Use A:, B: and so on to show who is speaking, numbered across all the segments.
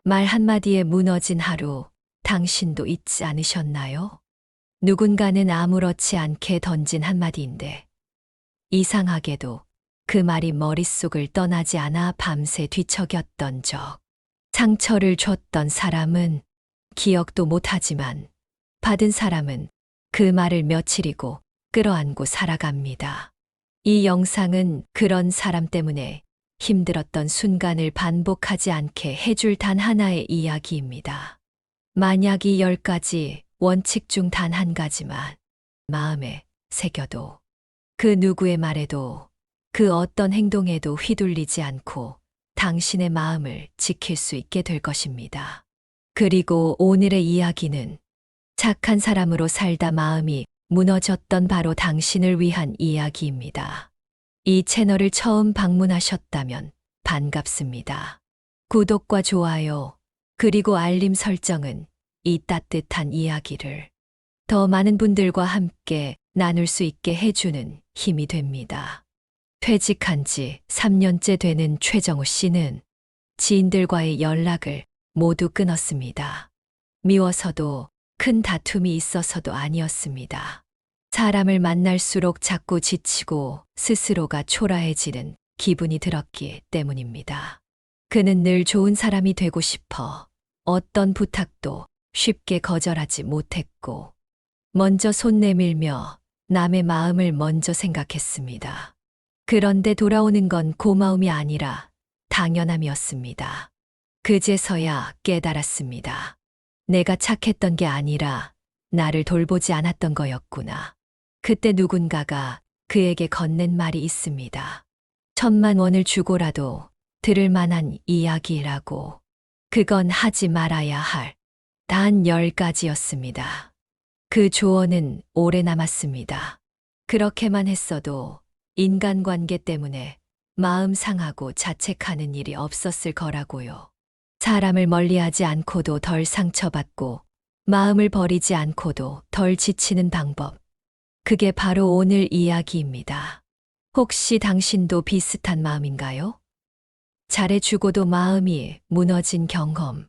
A: 말 한마디에 무너진 하루, 당신도 잊지 않으셨나요? 누군가는 아무렇지 않게 던진 한마디인데, 이상하게도 그 말이 머릿속을 떠나지 않아 밤새 뒤척였던 적. 상처를 줬던 사람은 기억도 못하지만, 받은 사람은 그 말을 며칠이고 끌어안고 살아갑니다. 이 영상은 그런 사람 때문에 힘들었던 순간을 반복하지 않게 해줄 단 하나의 이야기입니다. 만약 이 10가지 원칙 중 단 한 가지만 마음에 새겨도 그 누구의 말에도 그 어떤 행동에도 휘둘리지 않고 당신의 마음을 지킬 수 있게 될 것입니다. 그리고 오늘의 이야기는 착한 사람으로 살다 마음이 무너졌던 바로 당신을 위한 이야기입니다. 이 채널을 처음 방문하셨다면 반갑습니다. 구독과 좋아요, 그리고 알림 설정은 이 따뜻한 이야기를 더 많은 분들과 함께 나눌 수 있게 해주는 힘이 됩니다. 퇴직한 지 3년째 되는 최정우 씨는 지인들과의 연락을 모두 끊었습니다. 미워서도 큰 다툼이 있어서도 아니었습니다. 사람을 만날수록 자꾸 지치고 스스로가 초라해지는 기분이 들었기 때문입니다. 그는 늘 좋은 사람이 되고 싶어 어떤 부탁도 쉽게 거절하지 못했고, 먼저 손 내밀며 남의 마음을 먼저 생각했습니다. 그런데 돌아오는 건 고마움이 아니라 당연함이었습니다. 그제서야 깨달았습니다. 내가 착했던 게 아니라 나를 돌보지 않았던 거였구나. 그때 누군가가 그에게 건넨 말이 있습니다. 10,000원을 주고라도 들을 만한 이야기라고. 그건 하지 말아야 할 단 10가지였습니다. 그 조언은 오래 남았습니다. 그렇게만 했어도 인간관계 때문에 마음 상하고 자책하는 일이 없었을 거라고요. 사람을 멀리하지 않고도 덜 상처받고 마음을 버리지 않고도 덜 지치는 방법. 그게 바로 오늘 이야기입니다. 혹시 당신도 비슷한 마음인가요? 잘해주고도 마음이 무너진 경험.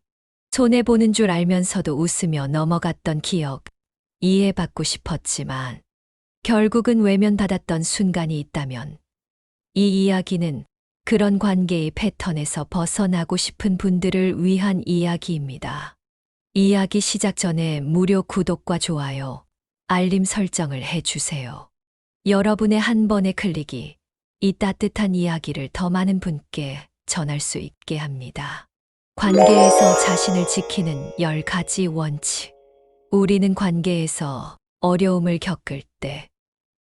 A: 손해보는 줄 알면서도 웃으며 넘어갔던 기억. 이해받고 싶었지만 결국은 외면받았던 순간이 있다면, 이 이야기는 그런 관계의 패턴에서 벗어나고 싶은 분들을 위한 이야기입니다. 이야기 시작 전에 무료 구독과 좋아요, 알림 설정을 해주세요. 여러분의 한 번의 클릭이 이 따뜻한 이야기를 더 많은 분께 전할 수 있게 합니다. 관계에서 자신을 지키는 10가지 원칙. 우리는 관계에서 어려움을 겪을 때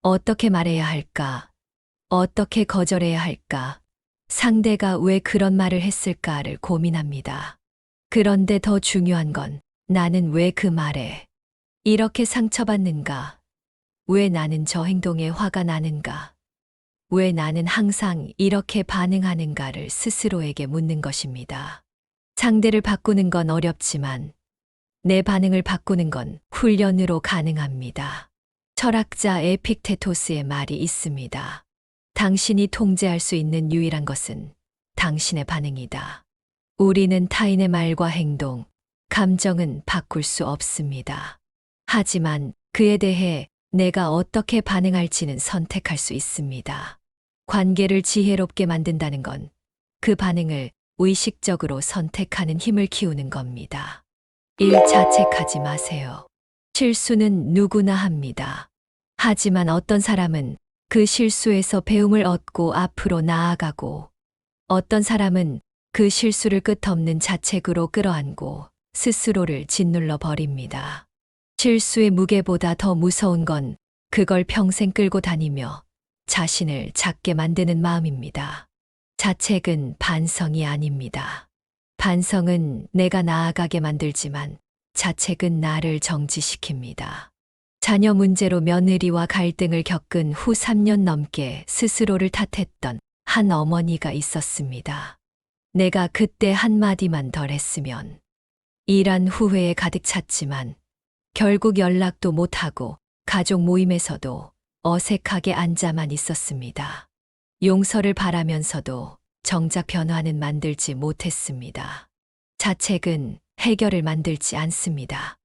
A: 어떻게 말해야 할까? 어떻게 거절해야 할까? 상대가 왜 그런 말을 했을까를 고민합니다. 그런데 더 중요한 건 나는 왜 그 말에 이렇게 상처받는가? 왜 나는 저 행동에 화가 나는가? 왜 나는 항상 이렇게 반응하는가를 스스로에게 묻는 것입니다. 상대를 바꾸는 건 어렵지만 내 반응을 바꾸는 건 훈련으로 가능합니다. 철학자 에픽테토스의 말이 있습니다. 당신이 통제할 수 있는 유일한 것은 당신의 반응이다. 우리는 타인의 말과 행동, 감정은 바꿀 수 없습니다. 하지만 그에 대해 내가 어떻게 반응할지는 선택할 수 있습니다. 관계를 지혜롭게 만든다는 건 그 반응을 의식적으로 선택하는 힘을 키우는 겁니다. 자책하지 마세요. 실수는 누구나 합니다. 하지만 어떤 사람은 그 실수에서 배움을 얻고 앞으로 나아가고, 어떤 사람은 그 실수를 끝없는 자책으로 끌어안고 스스로를 짓눌러 버립니다. 실수의 무게보다 더 무서운 건 그걸 평생 끌고 다니며 자신을 작게 만드는 마음입니다. 자책은 반성이 아닙니다. 반성은 내가 나아가게 만들지만 자책은 나를 정지시킵니다. 자녀 문제로 며느리와 갈등을 겪은 후 3년 넘게 스스로를 탓했던 한 어머니가 있었습니다. 내가 그때 한마디만 덜 했으면. 일한 후회에 가득 찼지만 결국 연락도 못하고 가족 모임에서도 어색하게 앉아만 있었습니다. 용서를 바라면서도 정작 변화는 만들지 못했습니다. 자책은 해결을 만들지 않습니다.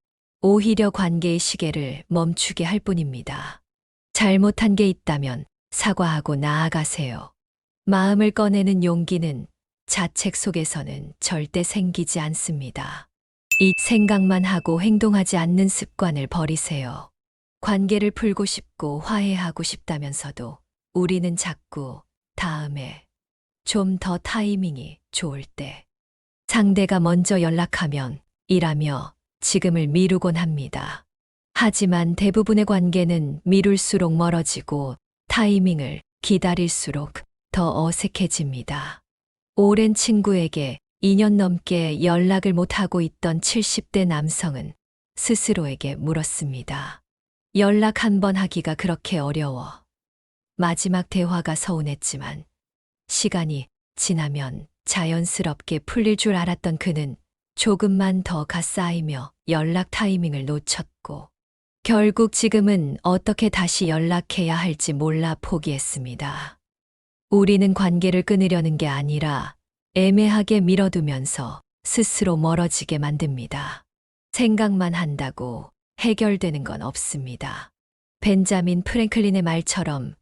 A: 오히려 관계의 시계를 멈추게 할 뿐입니다. 잘못한 게 있다면 사과하고 나아가세요. 마음을 꺼내는 용기는 자책 속에서는 절대 생기지 않습니다. 이 생각만 하고 행동하지 않는 습관을 버리세요. 관계를 풀고 싶고 화해하고 싶다면서도 우리는 자꾸 다음에 좀 더 타이밍이 좋을 때 상대가 먼저 연락하면 일하며 지금을 미루곤 합니다. 하지만 대부분의 관계는 미룰수록 멀어지고 타이밍을 기다릴수록 더 어색해집니다. 오랜 친구에게 2년 넘게 연락을 못하고 있던 70대 남성은 스스로에게 물었습니다. 연락 한 번 하기가 그렇게 어려워. 마지막 대화가 서운했지만 시간이 지나면 자연스럽게 풀릴 줄 알았던 그는 조금만 더가 쌓이며 연락 타이밍을 놓쳤고 결국 지금은 어떻게 다시 연락해야 할지 몰라 포기했습니다. 우리는 관계를 끊으려는 게 아니라 애매하게 밀어두면서 스스로 멀어지게 만듭니다. 생각만 한다고 해결되는 건 없습니다. 벤자민 프랭클린의 말처럼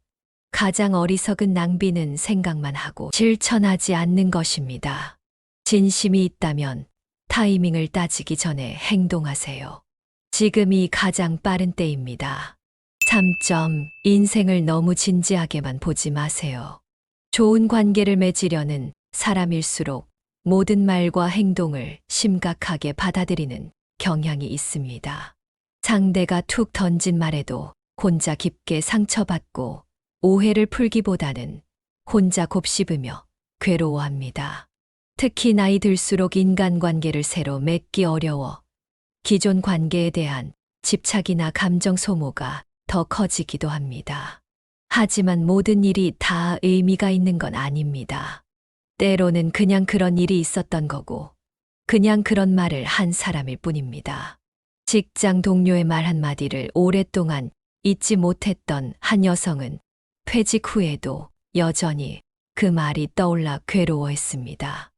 A: 가장 어리석은 낭비는 생각만 하고 실천하지 않는 것입니다. 진심이 있다면 타이밍을 따지기 전에 행동하세요. 지금이 가장 빠른 때입니다. 3. 인생을 너무 진지하게만 보지 마세요. 좋은 관계를 맺으려는 사람일수록 모든 말과 행동을 심각하게 받아들이는 경향이 있습니다. 상대가 툭 던진 말에도 혼자 깊게 상처받고 오해를 풀기보다는 혼자 곱씹으며 괴로워합니다. 특히 나이 들수록 인간관계를 새로 맺기 어려워 기존 관계에 대한 집착이나 감정 소모가 더 커지기도 합니다. 하지만 모든 일이 다 의미가 있는 건 아닙니다. 때로는 그냥 그런 일이 있었던 거고, 그냥 그런 말을 한 사람일 뿐입니다. 직장 동료의 말 한마디를 오랫동안 잊지 못했던 한 여성은 퇴직 후에도 여전히 그 말이 떠올라 괴로워했습니다.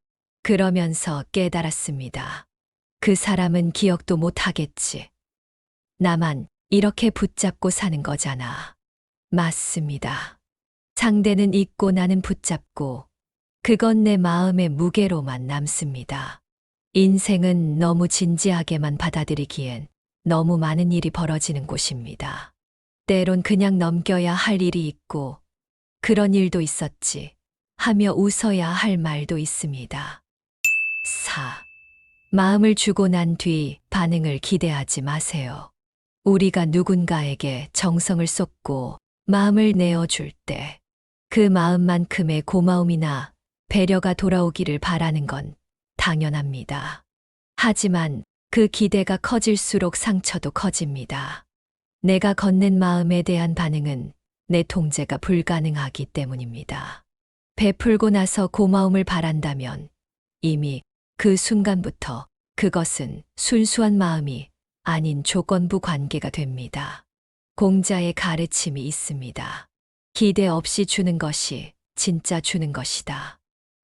A: 그러면서 깨달았습니다. 그 사람은 기억도 못하겠지. 나만 이렇게 붙잡고 사는 거잖아. 맞습니다. 상대는 잊고 나는 붙잡고 그건 내 마음의 무게로만 남습니다. 인생은 너무 진지하게만 받아들이기엔 너무 많은 일이 벌어지는 곳입니다. 때론 그냥 넘겨야 할 일이 있고 그런 일도 있었지 하며 웃어야 할 말도 있습니다. 4. 마음을 주고 난 뒤 반응을 기대하지 마세요. 우리가 누군가에게 정성을 쏟고 마음을 내어줄 때 그 마음만큼의 고마움이나 배려가 돌아오기를 바라는 건 당연합니다. 하지만 그 기대가 커질수록 상처도 커집니다. 내가 건넨 마음에 대한 반응은 내 통제가 불가능하기 때문입니다. 베풀고 나서 고마움을 바란다면 이미 그 순간부터 그것은 순수한 마음이 아닌 조건부 관계가 됩니다. 공자의 가르침이 있습니다. 기대 없이 주는 것이 진짜 주는 것이다.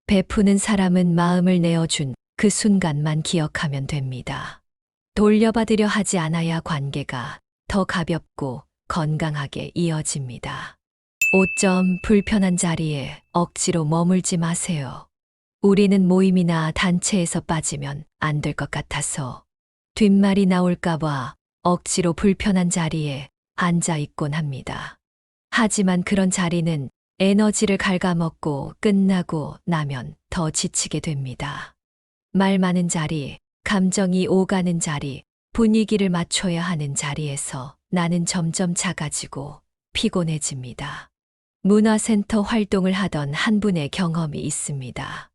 A: 베푸는 사람은 마음을 내어준 그 순간만 기억하면 됩니다. 돌려받으려 하지 않아야 관계가 더 가볍고 건강하게 이어집니다. 5. 불편한 자리에 억지로 머물지 마세요. 우리는 모임이나 단체에서 빠지면 안 될 것 같아서 뒷말이 나올까봐 억지로 불편한 자리에 앉아 있곤 합니다. 하지만 그런 자리는 에너지를 갉아먹고 끝나고 나면 더 지치게 됩니다. 말 많은 자리, 감정이 오가는 자리, 분위기를 맞춰야 하는 자리에서 나는 점점 작아지고 피곤해집니다. 문화센터 활동을 하던 한 분의 경험이 있습니다.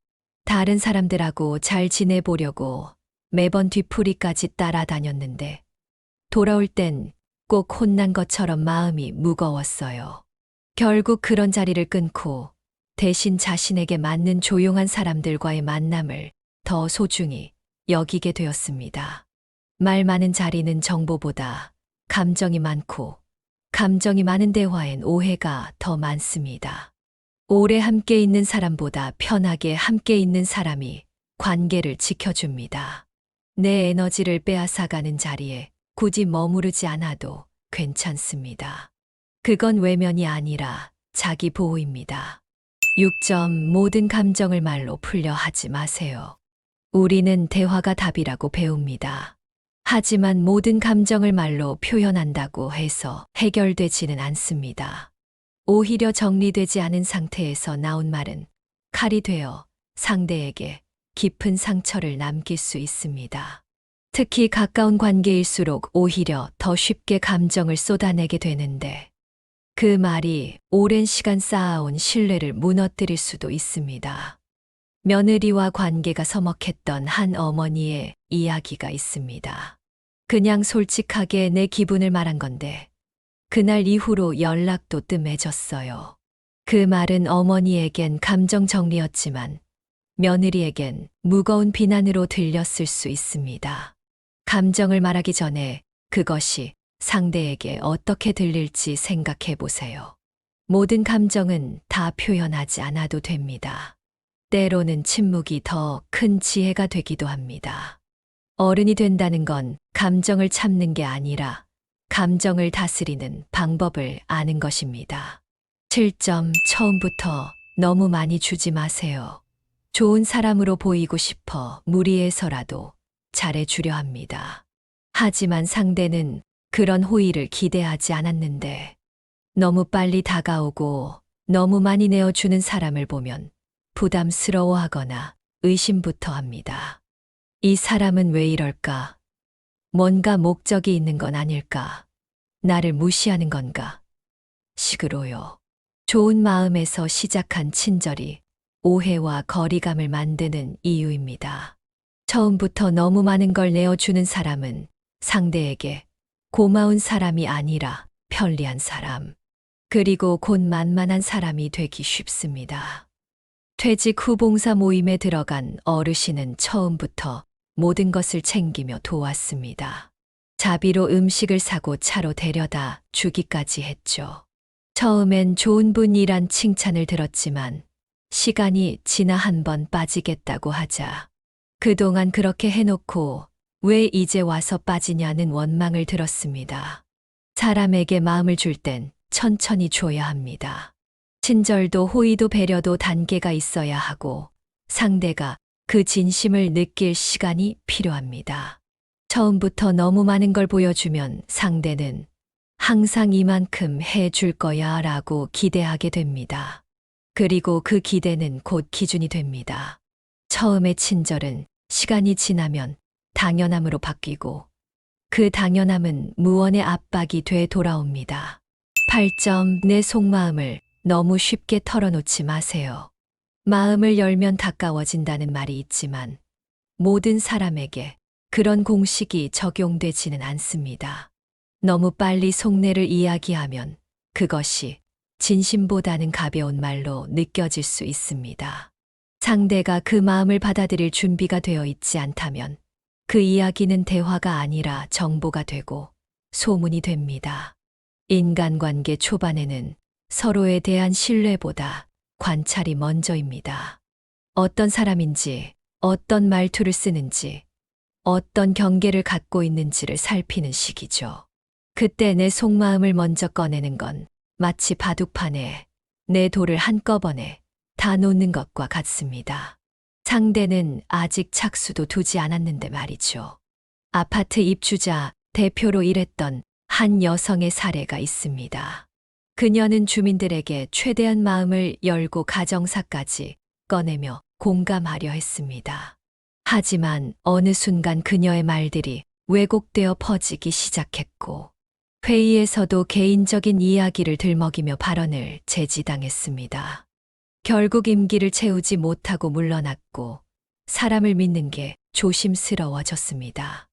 A: 다른 사람들하고 잘 지내보려고 매번 뒤풀이까지 따라다녔는데 돌아올 땐 꼭 혼난 것처럼 마음이 무거웠어요. 결국 그런 자리를 끊고 대신 자신에게 맞는 조용한 사람들과의 만남을 더 소중히 여기게 되었습니다. 말 많은 자리는 정보보다 감정이 많고 감정이 많은 대화엔 오해가 더 많습니다. 오래 함께 있는 사람보다 편하게 함께 있는 사람이 관계를 지켜줍니다. 내 에너지를 빼앗아가는 자리에 굳이 머무르지 않아도 괜찮습니다. 그건 외면이 아니라 자기 보호입니다. 6점 모든 감정을 말로 풀려 하지 마세요. 우리는 대화가 답이라고 배웁니다. 하지만 모든 감정을 말로 표현한다고 해서 해결되지는 않습니다. 오히려 정리되지 않은 상태에서 나온 말은 칼이 되어 상대에게 깊은 상처를 남길 수 있습니다. 특히 가까운 관계일수록 오히려 더 쉽게 감정을 쏟아내게 되는데 그 말이 오랜 시간 쌓아온 신뢰를 무너뜨릴 수도 있습니다. 며느리와 관계가 서먹했던 한 어머니의 이야기가 있습니다. 그냥 솔직하게 내 기분을 말한 건데 그날 이후로 연락도 뜸해졌어요. 그 말은 어머니에겐 감정 정리였지만 며느리에겐 무거운 비난으로 들렸을 수 있습니다. 감정을 말하기 전에 그것이 상대에게 어떻게 들릴지 생각해 보세요. 모든 감정은 다 표현하지 않아도 됩니다. 때로는 침묵이 더 큰 지혜가 되기도 합니다. 어른이 된다는 건 감정을 참는 게 아니라 감정을 다스리는 방법을 아는 것입니다. 7점 처음부터 너무 많이 주지 마세요. 좋은 사람으로 보이고 싶어 무리해서라도 잘해주려 합니다. 하지만 상대는 그런 호의를 기대하지 않았는데 너무 빨리 다가오고 너무 많이 내어주는 사람을 보면 부담스러워하거나 의심부터 합니다. 이 사람은 왜 이럴까? 뭔가 목적이 있는 건 아닐까? 나를 무시하는 건가? 식으로요. 좋은 마음에서 시작한 친절이 오해와 거리감을 만드는 이유입니다. 처음부터 너무 많은 걸 내어주는 사람은 상대에게 고마운 사람이 아니라 편리한 사람, 그리고 곧 만만한 사람이 되기 쉽습니다. 퇴직 후 봉사 모임에 들어간 어르신은 처음부터 모든 것을 챙기며 도왔습니다. 자비로 음식을 사고 차로 데려다 주기까지 했죠. 처음엔 좋은 분이란 칭찬을 들었지만 시간이 지나 한 번 빠지겠다고 하자 그동안 그렇게 해놓고 왜 이제 와서 빠지냐는 원망을 들었습니다. 사람에게 마음을 줄 땐 천천히 줘야 합니다. 친절도 호의도 배려도 단계가 있어야 하고 상대가 그 진심을 느낄 시간이 필요합니다. 처음부터 너무 많은 걸 보여주면 상대는 항상 이만큼 해줄 거야 라고 기대하게 됩니다. 그리고 그 기대는 곧 기준이 됩니다. 처음의 친절은 시간이 지나면 당연함으로 바뀌고 그 당연함은 무언의 압박이 돼 돌아옵니다. 8점 내 속마음을 너무 쉽게 털어놓지 마세요. 마음을 열면 가까워진다는 말이 있지만 모든 사람에게 그런 공식이 적용되지는 않습니다. 너무 빨리 속내를 이야기하면 그것이 진심보다는 가벼운 말로 느껴질 수 있습니다. 상대가 그 마음을 받아들일 준비가 되어 있지 않다면 그 이야기는 대화가 아니라 정보가 되고 소문이 됩니다. 인간관계 초반에는 서로에 대한 신뢰보다 관찰이 먼저입니다. 어떤 사람인지, 어떤 말투를 쓰는지, 어떤 경계를 갖고 있는지를 살피는 시기죠. 그때 내 속마음을 먼저 꺼내는 건 마치 바둑판에 내 돌을 한꺼번에 다 놓는 것과 같습니다. 상대는 아직 착수도 두지 않았는데 말이죠. 아파트 입주자 대표로 일했던 한 여성의 사례가 있습니다. 그녀는 주민들에게 최대한 마음을 열고 가정사까지 꺼내며 공감하려 했습니다. 하지만 어느 순간 그녀의 말들이 왜곡되어 퍼지기 시작했고 회의에서도 개인적인 이야기를 들먹이며 발언을 제지당했습니다. 결국 임기를 채우지 못하고 물러났고 사람을 믿는 게 조심스러워졌습니다.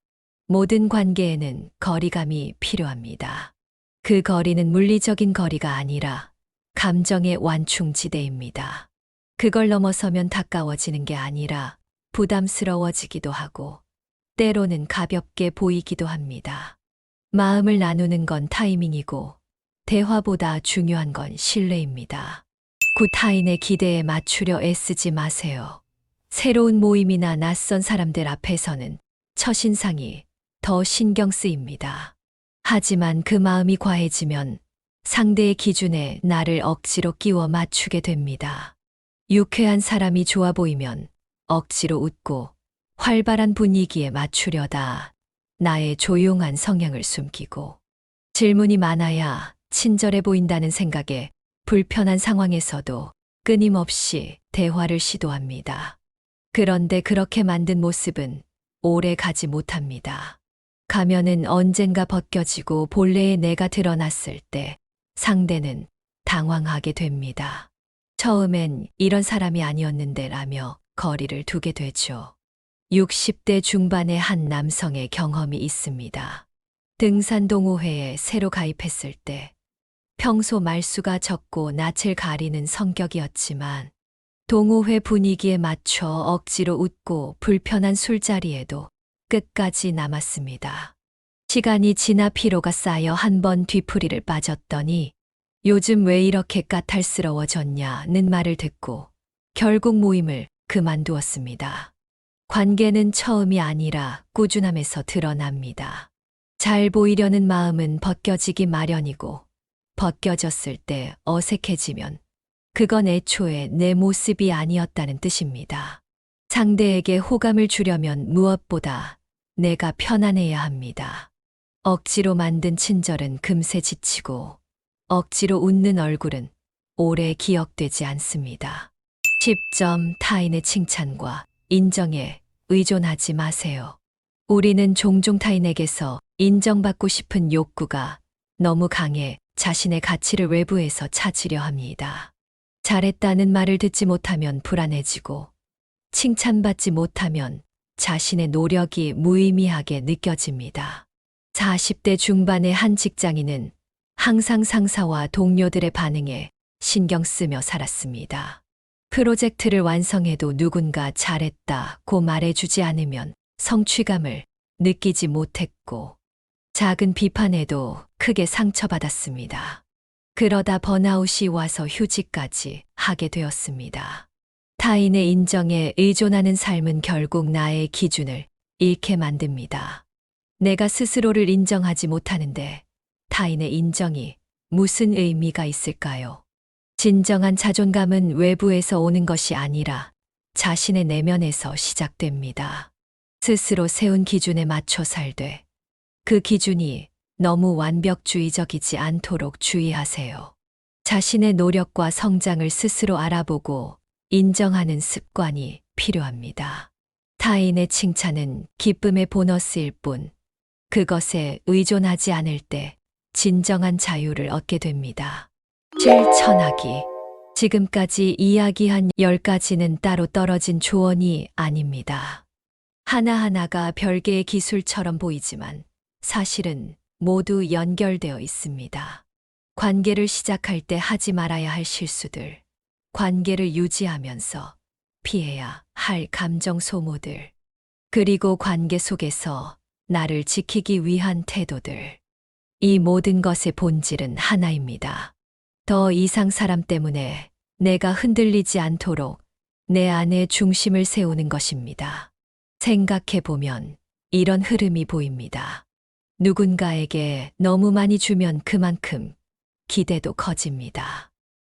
A: 모든 관계에는 거리감이 필요합니다. 그 거리는 물리적인 거리가 아니라 감정의 완충지대입니다. 그걸 넘어서면 가까워지는 게 아니라 부담스러워지기도 하고 때로는 가볍게 보이기도 합니다. 마음을 나누는 건 타이밍이고 대화보다 중요한 건 신뢰입니다. 타인의 기대에 맞추려 애쓰지 마세요. 새로운 모임이나 낯선 사람들 앞에서는 첫인상이 더 신경 쓰입니다. 하지만 그 마음이 과해지면 상대의 기준에 나를 억지로 끼워 맞추게 됩니다. 유쾌한 사람이 좋아 보이면 억지로 웃고 활발한 분위기에 맞추려다 나의 조용한 성향을 숨기고 질문이 많아야 친절해 보인다는 생각에 불편한 상황에서도 끊임없이 대화를 시도합니다. 그런데 그렇게 만든 모습은 오래 가지 못합니다. 가면은 언젠가 벗겨지고 본래의 내가 드러났을 때 상대는 당황하게 됩니다. 처음엔 이런 사람이 아니었는데 라며 거리를 두게 되죠. 60대 중반의 한 남성의 경험이 있습니다. 등산 동호회에 새로 가입했을 때 평소 말수가 적고 낯을 가리는 성격이었지만 동호회 분위기에 맞춰 억지로 웃고 불편한 술자리에도 끝까지 남았습니다. 시간이 지나 피로가 쌓여 한 번 뒤풀이를 빠졌더니 요즘 왜 이렇게 까탈스러워졌냐는 말을 듣고 결국 모임을 그만두었습니다. 관계는 처음이 아니라 꾸준함에서 드러납니다. 잘 보이려는 마음은 벗겨지기 마련이고 벗겨졌을 때 어색해지면 그건 애초에 내 모습이 아니었다는 뜻입니다. 상대에게 호감을 주려면 무엇보다 내가 편안해야 합니다. 억지로 만든 친절은 금세 지치고 억지로 웃는 얼굴은 오래 기억되지 않습니다. 10점 타인의 칭찬과 인정에 의존하지 마세요. 우리는 종종 타인에게서 인정받고 싶은 욕구가 너무 강해 자신의 가치를 외부에서 찾으려 합니다. 잘했다는 말을 듣지 못하면 불안해지고 칭찬받지 못하면 자신의 노력이 무의미하게 느껴집니다. 40대 중반의 한 직장인은 항상 상사와 동료들의 반응에 신경 쓰며 살았습니다. 프로젝트를 완성해도 누군가 잘했다고 말해주지 않으면 성취감을 느끼지 못했고 작은 비판에도 크게 상처받았습니다. 그러다 번아웃이 와서 휴직까지 하게 되었습니다. 타인의 인정에 의존하는 삶은 결국 나의 기준을 잃게 만듭니다. 내가 스스로를 인정하지 못하는데 타인의 인정이 무슨 의미가 있을까요? 진정한 자존감은 외부에서 오는 것이 아니라 자신의 내면에서 시작됩니다. 스스로 세운 기준에 맞춰 살되 그 기준이 너무 완벽주의적이지 않도록 주의하세요. 자신의 노력과 성장을 스스로 알아보고 인정하는 습관이 필요합니다. 타인의 칭찬은 기쁨의 보너스일 뿐 그것에 의존하지 않을 때 진정한 자유를 얻게 됩니다. 실천하기. 지금까지 이야기한 10가지는 따로 떨어진 조언이 아닙니다. 하나하나가 별개의 기술처럼 보이지만 사실은 모두 연결되어 있습니다. 관계를 시작할 때 하지 말아야 할 실수들, 관계를 유지하면서 피해야 할 감정 소모들, 그리고 관계 속에서 나를 지키기 위한 태도들. 이 모든 것의 본질은 하나입니다. 더 이상 사람 때문에 내가 흔들리지 않도록 내 안에 중심을 세우는 것입니다. 생각해보면 이런 흐름이 보입니다. 누군가에게 너무 많이 주면 그만큼 기대도 커집니다.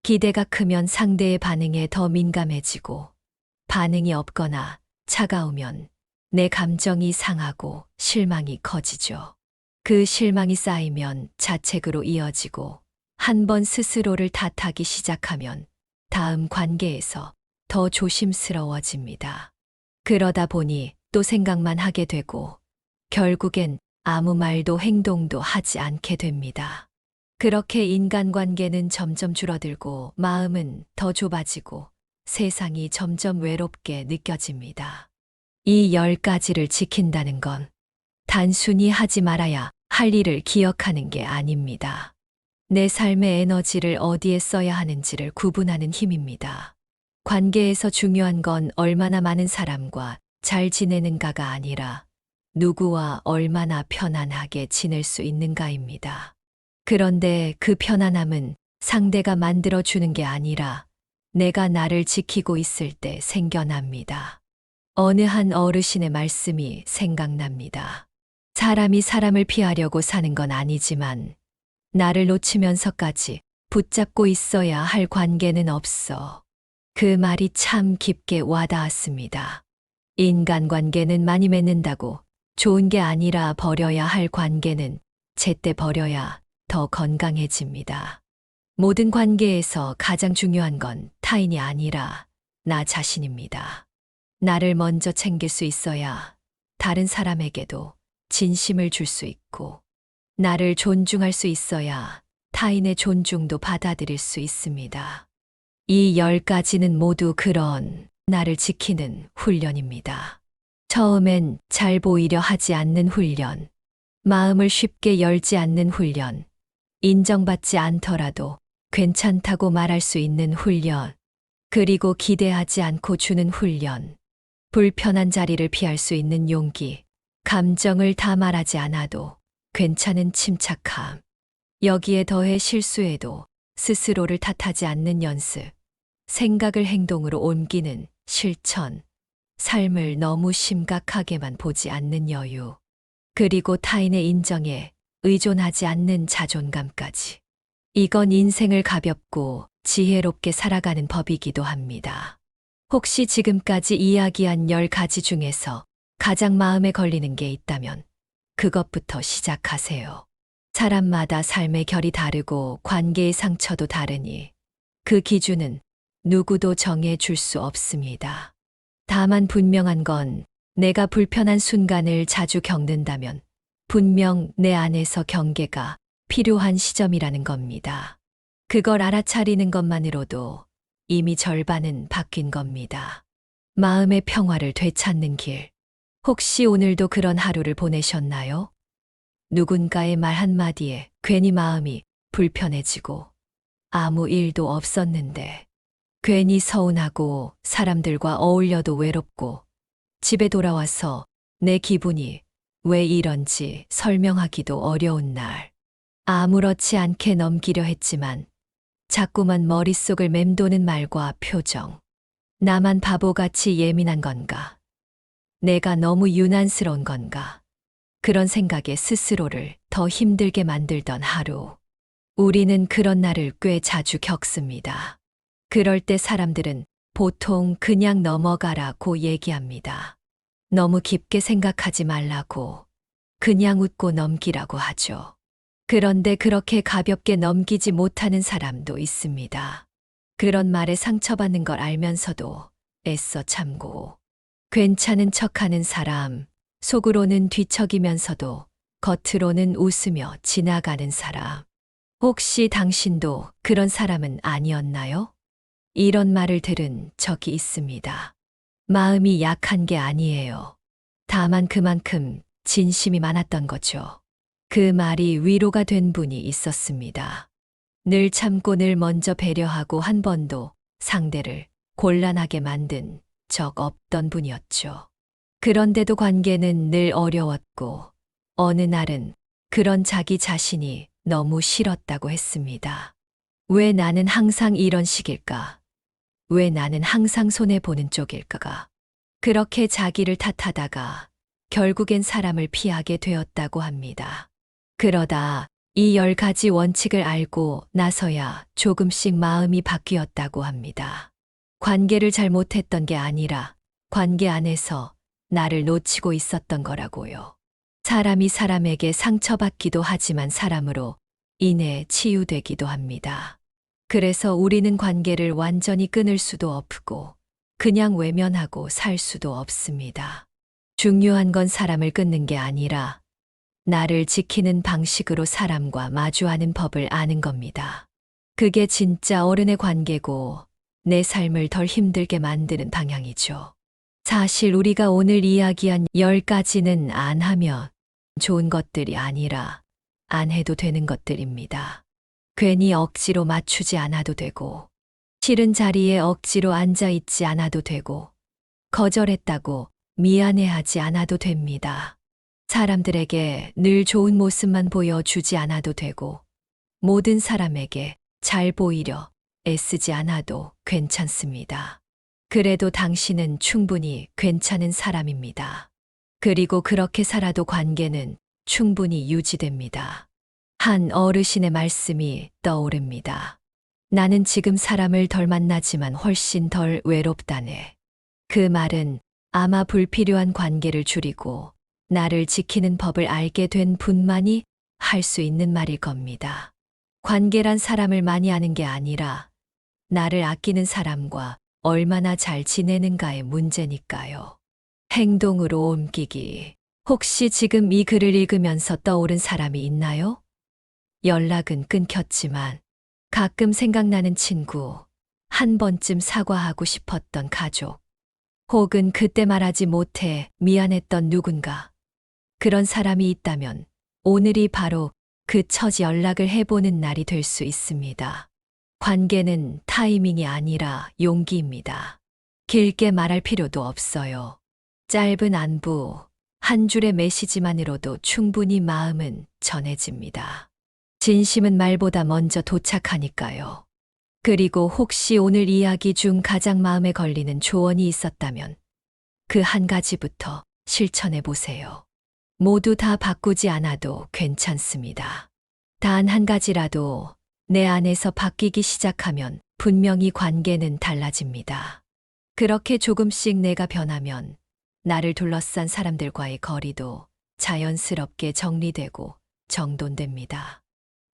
A: 기대가 크면 상대의 반응에 더 민감해지고 반응이 없거나 차가우면 내 감정이 상하고 실망이 커지죠. 그 실망이 쌓이면 자책으로 이어지고 한 번 스스로를 탓하기 시작하면 다음 관계에서 더 조심스러워집니다. 그러다 보니 또 생각만 하게 되고 결국엔 아무 말도 행동도 하지 않게 됩니다. 그렇게 인간관계는 점점 줄어들고 마음은 더 좁아지고 세상이 점점 외롭게 느껴집니다. 이 10가지를 지킨다는 건 단순히 하지 말아야 할 일을 기억하는 게 아닙니다. 내 삶의 에너지를 어디에 써야 하는지를 구분하는 힘입니다. 관계에서 중요한 건 얼마나 많은 사람과 잘 지내는가가 아니라 누구와 얼마나 편안하게 지낼 수 있는가입니다. 그런데 그 편안함은 상대가 만들어주는 게 아니라 내가 나를 지키고 있을 때 생겨납니다. 어느 한 어르신의 말씀이 생각납니다. 사람이 사람을 피하려고 사는 건 아니지만 나를 놓치면서까지 붙잡고 있어야 할 관계는 없어. 그 말이 참 깊게 와닿았습니다. 인간관계는 많이 맺는다고 좋은 게 아니라 버려야 할 관계는 제때 버려야 더 건강해집니다. 모든 관계에서 가장 중요한 건 타인이 아니라 나 자신입니다. 나를 먼저 챙길 수 있어야 다른 사람에게도 진심을 줄 수 있고, 나를 존중할 수 있어야 타인의 존중도 받아들일 수 있습니다. 이 10가지는 모두 그런 나를 지키는 훈련입니다. 처음엔 잘 보이려 하지 않는 훈련, 마음을 쉽게 열지 않는 훈련, 인정받지 않더라도 괜찮다고 말할 수 있는 훈련, 그리고 기대하지 않고 주는 훈련, 불편한 자리를 피할 수 있는 용기, 감정을 다 말하지 않아도 괜찮은 침착함, 여기에 더해 실수에도 스스로를 탓하지 않는 연습, 생각을 행동으로 옮기는 실천, 삶을 너무 심각하게만 보지 않는 여유, 그리고 타인의 인정에 의존하지 않는 자존감까지. 이건 인생을 가볍고 지혜롭게 살아가는 법이기도 합니다. 혹시 지금까지 이야기한 10가지 중에서 가장 마음에 걸리는 게 있다면 그것부터 시작하세요. 사람마다 삶의 결이 다르고 관계의 상처도 다르니 그 기준은 누구도 정해 줄 수 없습니다. 다만 분명한 건 내가 불편한 순간을 자주 겪는다면 분명 내 안에서 경계가 필요한 시점이라는 겁니다. 그걸 알아차리는 것만으로도 이미 절반은 바뀐 겁니다. 마음의 평화를 되찾는 길. 혹시 오늘도 그런 하루를 보내셨나요? 누군가의 말 한마디에 괜히 마음이 불편해지고 아무 일도 없었는데 괜히 서운하고 사람들과 어울려도 외롭고 집에 돌아와서 내 기분이 왜 이런지 설명하기도 어려운 날. 아무렇지 않게 넘기려 했지만 자꾸만 머릿속을 맴도는 말과 표정. 나만 바보같이 예민한 건가? 내가 너무 유난스러운 건가? 그런 생각에 스스로를 더 힘들게 만들던 하루. 우리는 그런 날을 꽤 자주 겪습니다. 그럴 때 사람들은 보통 그냥 넘어가라고 얘기합니다. 너무 깊게 생각하지 말라고, 그냥 웃고 넘기라고 하죠. 그런데 그렇게 가볍게 넘기지 못하는 사람도 있습니다. 그런 말에 상처받는 걸 알면서도 애써 참고, 괜찮은 척하는 사람, 속으로는 뒤척이면서도 겉으로는 웃으며 지나가는 사람. 혹시 당신도 그런 사람은 아니었나요? 이런 말을 들은 적이 있습니다. 마음이 약한 게 아니에요. 다만 그만큼 진심이 많았던 거죠. 그 말이 위로가 된 분이 있었습니다. 늘 참고 늘 먼저 배려하고 한 번도 상대를 곤란하게 만든 적 없던 분이었죠. 그런데도 관계는 늘 어려웠고 어느 날은 그런 자기 자신이 너무 싫었다고 했습니다. 왜 나는 항상 이런 식일까? 왜 나는 항상 손해보는 쪽일까가? 그렇게 자기를 탓하다가 결국엔 사람을 피하게 되었다고 합니다. 그러다 이 10가지 원칙을 알고 나서야 조금씩 마음이 바뀌었다고 합니다. 관계를 잘못했던 게 아니라 관계 안에서 나를 놓치고 있었던 거라고요. 사람이 사람에게 상처받기도 하지만 사람으로 인해 치유되기도 합니다. 그래서 우리는 관계를 완전히 끊을 수도 없고 그냥 외면하고 살 수도 없습니다. 중요한 건 사람을 끊는 게 아니라 나를 지키는 방식으로 사람과 마주하는 법을 아는 겁니다. 그게 진짜 어른의 관계고 내 삶을 덜 힘들게 만드는 방향이죠. 사실 우리가 오늘 이야기한 10가지는 안 하면 좋은 것들이 아니라 안 해도 되는 것들입니다. 괜히 억지로 맞추지 않아도 되고, 싫은 자리에 억지로 앉아 있지 않아도 되고, 거절했다고 미안해하지 않아도 됩니다. 사람들에게 늘 좋은 모습만 보여주지 않아도 되고, 모든 사람에게 잘 보이려 애쓰지 않아도 괜찮습니다. 그래도 당신은 충분히 괜찮은 사람입니다. 그리고 그렇게 살아도 관계는 충분히 유지됩니다. 한 어르신의 말씀이 떠오릅니다. 나는 지금 사람을 덜 만나지만 훨씬 덜 외롭다네. 그 말은 아마 불필요한 관계를 줄이고 나를 지키는 법을 알게 된 분만이 할 수 있는 말일 겁니다. 관계란 사람을 많이 아는 게 아니라 나를 아끼는 사람과 얼마나 잘 지내는가의 문제니까요. 행동으로 옮기기. 혹시 지금 이 글을 읽으면서 떠오른 사람이 있나요? 연락은 끊겼지만 가끔 생각나는 친구, 한 번쯤 사과하고 싶었던 가족, 혹은 그때 말하지 못해 미안했던 누군가. 그런 사람이 있다면 오늘이 바로 그 첫 연락을 해보는 날이 될 수 있습니다. 관계는 타이밍이 아니라 용기입니다. 길게 말할 필요도 없어요. 짧은 안부, 한 줄의 메시지만으로도 충분히 마음은 전해집니다. 진심은 말보다 먼저 도착하니까요. 그리고 혹시 오늘 이야기 중 가장 마음에 걸리는 조언이 있었다면 그 한 가지부터 실천해 보세요. 모두 다 바꾸지 않아도 괜찮습니다. 단 한 가지라도 내 안에서 바뀌기 시작하면 분명히 관계는 달라집니다. 그렇게 조금씩 내가 변하면 나를 둘러싼 사람들과의 거리도 자연스럽게 정리되고 정돈됩니다.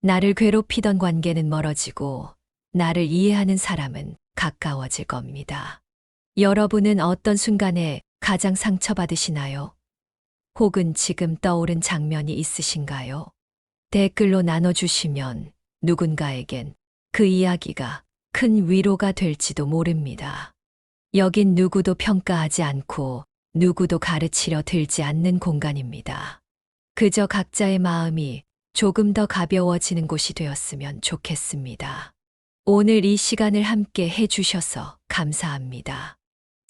A: 나를 괴롭히던 관계는 멀어지고 나를 이해하는 사람은 가까워질 겁니다. 여러분은 어떤 순간에 가장 상처받으시나요? 혹은 지금 떠오른 장면이 있으신가요? 댓글로 나눠주시면 누군가에겐 그 이야기가 큰 위로가 될지도 모릅니다. 여긴 누구도 평가하지 않고 누구도 가르치려 들지 않는 공간입니다. 그저 각자의 마음이 조금 더 가벼워지는 곳이 되었으면 좋겠습니다. 오늘 이 시간을 함께 해주셔서 감사합니다.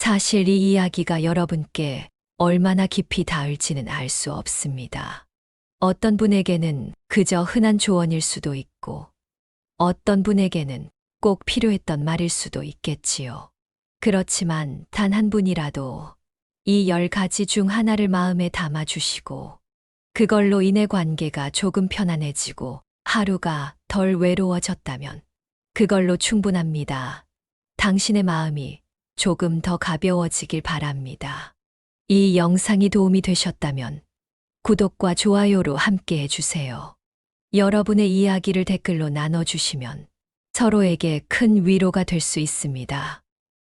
A: 사실 이 이야기가 여러분께 얼마나 깊이 닿을지는 알 수 없습니다. 어떤 분에게는 그저 흔한 조언일 수도 있고, 어떤 분에게는 꼭 필요했던 말일 수도 있겠지요. 그렇지만 단 한 분이라도 이 10가지 중 하나를 마음에 담아주시고, 그걸로 인해 관계가 조금 편안해지고 하루가 덜 외로워졌다면 그걸로 충분합니다. 당신의 마음이 조금 더 가벼워지길 바랍니다. 이 영상이 도움이 되셨다면 구독과 좋아요로 함께 해주세요. 여러분의 이야기를 댓글로 나눠주시면 서로에게 큰 위로가 될 수 있습니다.